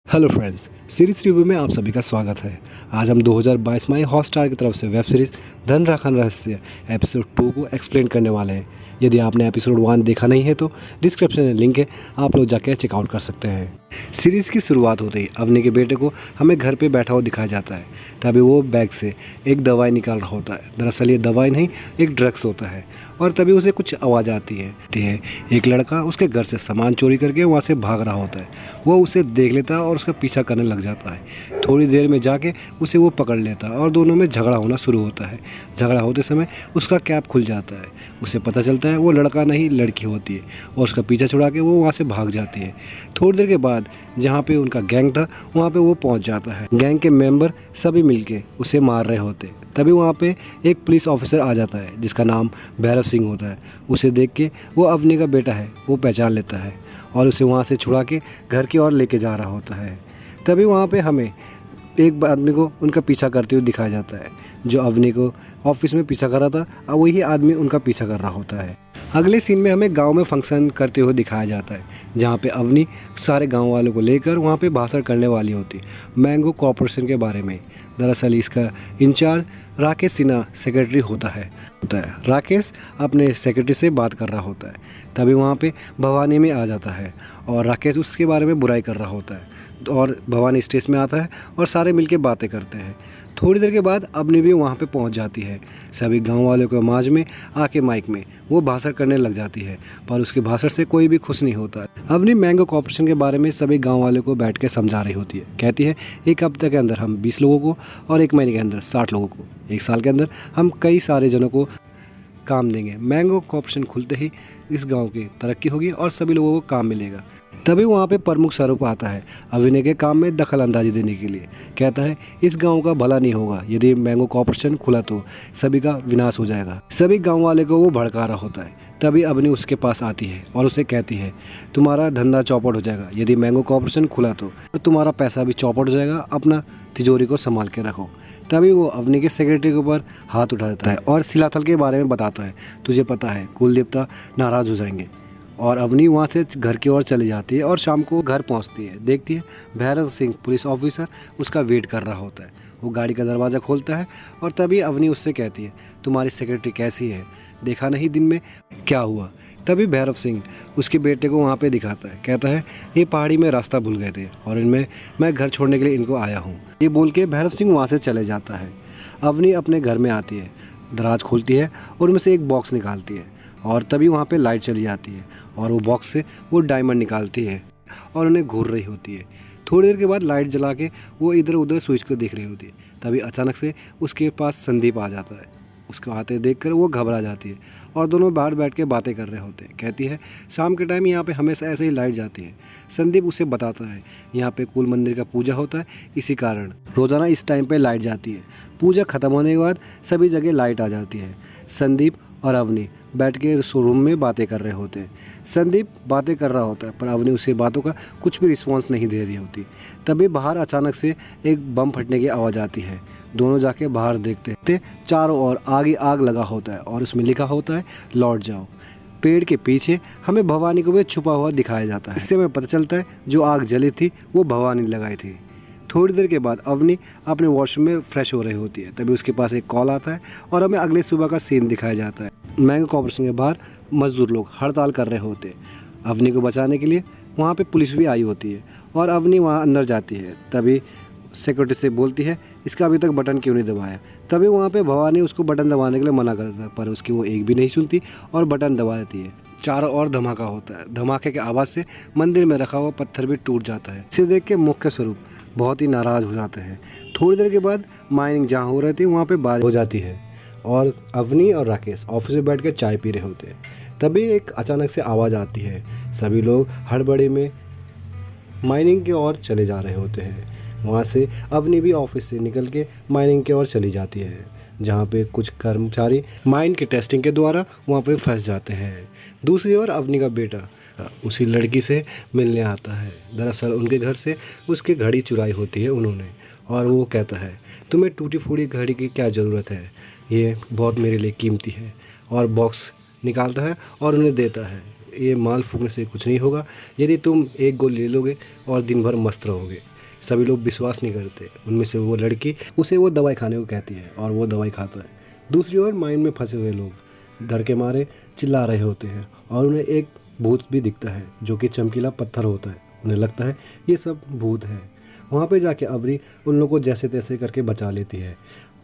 Hello friends, series review में आप सभी का स्वागत है। आज हम 2022 में हॉटस्टार की तरफ से वेब सीरीज धन राखन रहस्य एपिसोड 2 को एक्सप्लेन करने वाले हैं। यदि आपने एपिसोड 1 देखा नहीं है तो डिस्क्रिप्शन में लिंक है, आप लोग जाके चेकआउट कर सकते हैं। सीरीज़ की शुरुआत होते ही अवनी के बेटे को हमें घर पे बैठा हुआ दिखाया जाता है। तभी वो बैग से एक दवाई निकाल रहा होता है। दरअसल ये दवाई नहीं, एक ड्रग्स होता है। और तभी उसे कुछ आवाज़ आती है। एक लड़का उसके घर से सामान चोरी करके वहाँ से भाग रहा होता है। वो उसे देख लेता है और उसका पीछा करने लग जाता है। थोड़ी देर में जाके उसे वो पकड़ लेता है और दोनों में झगड़ा होना शुरू होता है। झगड़ा होते समय उसका कैप खुल जाता है। उसे पता चलता है वो लड़का नहीं, लड़की होती है और उसका पीछा छुड़ा के वो वहाँ से भाग जाती है। थोड़ी देर के बाद जहाँ पे उनका गैंग था वहाँ पे वो पहुँच जाता है। गैंग के मेंबर सभी मिलके उसे मार रहे होते। तभी वहाँ पे एक पुलिस ऑफिसर आ जाता है जिसका नाम भैरव सिंह होता है। उसे देख के वो अवनी का बेटा है वो पहचान लेता है और उसे वहाँ से छुड़ा के घर की ओर लेके जा रहा होता है। तभी वहाँ पे हमें एक आदमी को उनका पीछा करते हुए दिखाया जाता है। जो अवनी को ऑफिस में पीछा कर रहा था, अब वही आदमी उनका पीछा कर रहा होता है। अगले सीन में हमें गांव में फंक्शन करते हुए दिखाया जाता है जहां पे अवनी सारे गांव वालों को लेकर वहां पे भाषण करने वाली होती मैंगो कॉरपोरेशन के बारे में। दरअसल इसका इंचार्ज राकेश सिन्हा सेक्रेटरी होता है। राकेश अपने सेक्रेटरी से बात कर रहा होता है। तभी वहाँ पे भवानी में आ जाता है और राकेश उसके बारे में बुराई कर रहा होता है और भवानी स्टेज में आता है और सारे मिलके बातें करते हैं। थोड़ी देर के बाद अवनी भी वहाँ पे पहुँच जाती है। सभी गांव वालों के आवाज में आके माइक में वो भाषण करने लग जाती है, पर उसके भाषण से कोई भी खुश नहीं होता। अवनी मैंगो कॉर्पोरेशन के बारे में सभी गांव वालों को बैठ के समझा रही होती है। कहती है एक हफ्ते के अंदर हम 20 लोगों को और एक महीने के अंदर 60 लोगों को, एक साल के अंदर हम कई सारे जनों को काम देंगे। मैंगो कॉर्पोरेशन खुलते ही इस गांव की तरक्की होगी और सभी लोगों को काम मिलेगा। तभी वहाँ पे प्रमुख स्वरूप आता है अभिनय के काम में दखल अंदाजी देने के लिए। कहता है इस गांव का भला नहीं होगा, यदि मैंगो कॉर्पोरेशन खुला तो सभी का विनाश हो जाएगा। सभी गांव वाले को वो भड़का रहा होता है। तभी अवनी उसके पास आती है और उसे कहती है तुम्हारा धंधा चौपट हो जाएगा यदि मैंगो कॉर्पोरेशन खुला तो, और तुम्हारा पैसा भी चौपट हो जाएगा, अपना तिजोरी को संभाल के रखो। तभी वो अवनी के सेक्रेटरी के ऊपर हाथ उठा देता है और शिलाथल के बारे में बताता है तुझे पता है कुल देवता नाराज़ हो जाएंगे। और अवनी वहाँ से घर की ओर चली जाती है और शाम को घर पहुँचती है। देखती है भैरव सिंह पुलिस ऑफिसर उसका वेट कर रहा होता है। वो गाड़ी का दरवाज़ा खोलता है और तभी अवनी उससे कहती है तुम्हारी सेक्रेटरी कैसी है, देखा नहीं दिन में क्या हुआ। तभी भैरव सिंह उसके बेटे को वहाँ पे दिखाता है। कहता है ये पहाड़ी में रास्ता भूल गए थे और इनमें मैं घर छोड़ने के लिए इनको आया हूँ। ये बोल के भैरव सिंह वहाँ से चले जाता है। अवनी अपने घर में आती है, दराज खोलती है और उनमें से एक बॉक्स निकालती है और तभी वहाँ पे लाइट चली जाती है और वो बॉक्स से वो डायमंड निकालती है और उन्हें घूर रही होती है। थोड़ी देर के बाद लाइट जला के वो इधर उधर स्विच को देख रही होती है। तभी अचानक से उसके पास संदीप आ जाता है। उसको आते देखकर वो घबरा जाती है और दोनों बाहर बैठ के बातें कर रहे होते हैं। कहती है शाम के टाइम यहाँ पे हमेशा ऐसे ही लाइट जाती है। संदीप उसे बताता है यहाँ पे कुल मंदिर का पूजा होता है, इसी कारण रोज़ाना इस टाइम पे लाइट जाती है। पूजा ख़त्म होने के बाद सभी जगह लाइट आ जाती है। संदीप और अवनी बैठ के शोरूम में बातें कर रहे होते हैं। संदीप बातें कर रहा होता है पर अवनी उसे बातों का कुछ भी रिस्पॉन्स नहीं दे रही होती। तभी बाहर अचानक से एक बम फटने की आवाज़ आती है। दोनों जाके बाहर देखते चारों ओर आग ही आग लगा होता है और उसमें लिखा होता है लौट जाओ। पेड़ के पीछे हमें भवानी को भी छुपा हुआ दिखाया जाता है। इससे हमें पता चलता है जो आग जली थी वो भवानी लगाई थी। थोड़ी देर के बाद अवनी अपने वॉशरूम में फ्रेश हो रही होती है। तभी उसके पास एक कॉल आता है और हमें अगले सुबह का सीन दिखाया जाता है। मैंगो कॉर्पोरेशन के बाहर मजदूर लोग हड़ताल कर रहे होते हैं। अवनी को बचाने के लिए वहाँ पे पुलिस भी आई होती है और अवनी वहाँ अंदर जाती है। तभी सिक्योरिटी से बोलती है इसका अभी तक बटन क्यों नहीं दबाया। तभी वहाँ पे भवानी उसको बटन दबाने के लिए मना करता है पर उसकी वो एक भी नहीं सुनती और बटन दबा देती है। चारों ओर धमाका होता है। धमाके की आवाज़ से मंदिर में रखा हुआ पत्थर भी टूट जाता है। इसे देख के मुख्य स्वरूप बहुत ही नाराज़ हो जाते हैं। थोड़ी देर के बाद माइनिंग जहाँ हो रही थी वहाँ पे बारिश हो जाती है और अवनी और राकेश ऑफिस में बैठ कर चाय पी रहे होते हैं। तभी एक अचानक से आवाज़ आती है। सभी लोग हड़बड़ी में माइनिंग की ओर चले जा रहे होते हैं। वहाँ से अवनी भी ऑफिस से निकल के माइनिंग की ओर चली जाती है जहाँ पे कुछ कर्मचारी माइन की टेस्टिंग के द्वारा वहाँ पे फंस जाते हैं। दूसरी ओर अवनी का बेटा उसी लड़की से मिलने आता है। दरअसल उनके घर से उसकी घड़ी चुराई होती है उन्होंने और वो कहता है तुम्हें टूटी फूटी घड़ी की क्या ज़रूरत है, ये बहुत मेरे लिए कीमती है। और बॉक्स निकालता है और उन्हें देता है। ये माल फूकने से कुछ नहीं होगा, यदि तुम एक गोली ले लोगे और दिन भर मस्त रहोगे। सभी लोग विश्वास नहीं करते। उनमें से वो लड़की उसे वो दवाई खाने को कहती है और वो दवाई खाता है। दूसरी ओर माइंड में फंसे हुए लोग डर के मारे चिल्ला रहे होते हैं और उन्हें एक भूत भी दिखता है जो कि चमकीला पत्थर होता है। उन्हें लगता है ये सब भूत है। वहाँ पे जाके अवनी उन लोगों को जैसे तैसे करके बचा लेती है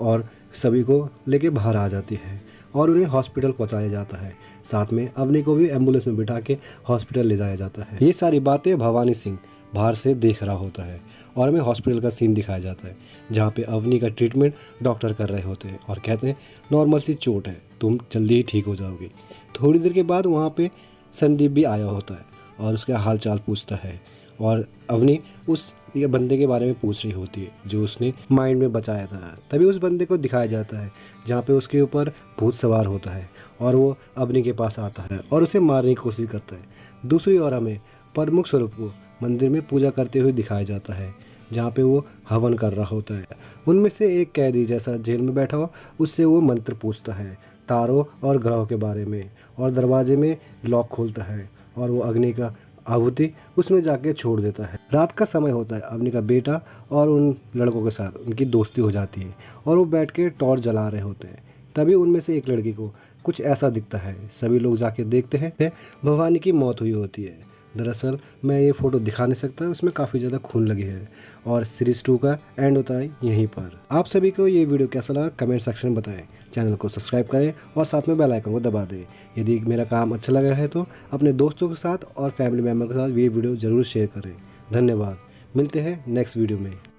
और सभी को लेके बाहर आ जाती है और उन्हें हॉस्पिटल पहुँचाया जाता है। साथ में अवनी को भी एम्बुलेंस में बिठा के हॉस्पिटल ले जाया जाता है। ये सारी बातें भवानी सिंह बाहर से देख रहा होता है और हमें हॉस्पिटल का सीन दिखाया जाता है जहाँ पे अवनी का ट्रीटमेंट डॉक्टर कर रहे होते हैं और कहते हैं नॉर्मल सी चोट है, तुम जल्दी ही ठीक हो जाओगी। थोड़ी देर के बाद वहाँ पे संदीप भी आया होता है और उसका हाल चाल पूछता है और अवनी उस ये बंदे के बारे में पूछ रही होती है जो उसने माइंड में बचाया था। तभी उस बंदे को दिखाया जाता है जहाँ पे उसके ऊपर भूत सवार होता है और वो अवनी के पास आता है और उसे मारने की कोशिश करता है। दूसरी ओर हमें प्रमुख स्वरूप को मंदिर में पूजा करते हुए दिखाया जाता है जहाँ पे वो हवन कर रहा होता है। उनमें से एक कैदी जैसा जेल में बैठा हो उससे वो मंत्र पूछता है तारों और ग्रहों के बारे में और दरवाजे में लॉक खोलता है और वो अग्नि का आहुति उसमें जाके छोड़ देता है। रात का समय होता है। अवनी का बेटा और उन लड़कों के साथ उनकी दोस्ती हो जाती है और वो बैठ के टॉर्च जला रहे होते हैं। तभी उनमें से एक लड़की को कुछ ऐसा दिखता है। सभी लोग जाके देखते हैं भवानी की मौत हुई होती है। दरअसल मैं ये फ़ोटो दिखा नहीं सकता, उसमें काफ़ी ज़्यादा खून लगी है और सीरीज़ 2 का एंड होता है यहीं पर। आप सभी को ये वीडियो कैसा लगा कमेंट सेक्शन में बताएं। चैनल को सब्सक्राइब करें और साथ में बेल आइकन को दबा दें। यदि मेरा काम अच्छा लगा है तो अपने दोस्तों के साथ और फैमिली मेम्बर के साथ ये वीडियो ज़रूर शेयर करें। धन्यवाद। मिलते हैं नेक्स्ट वीडियो में।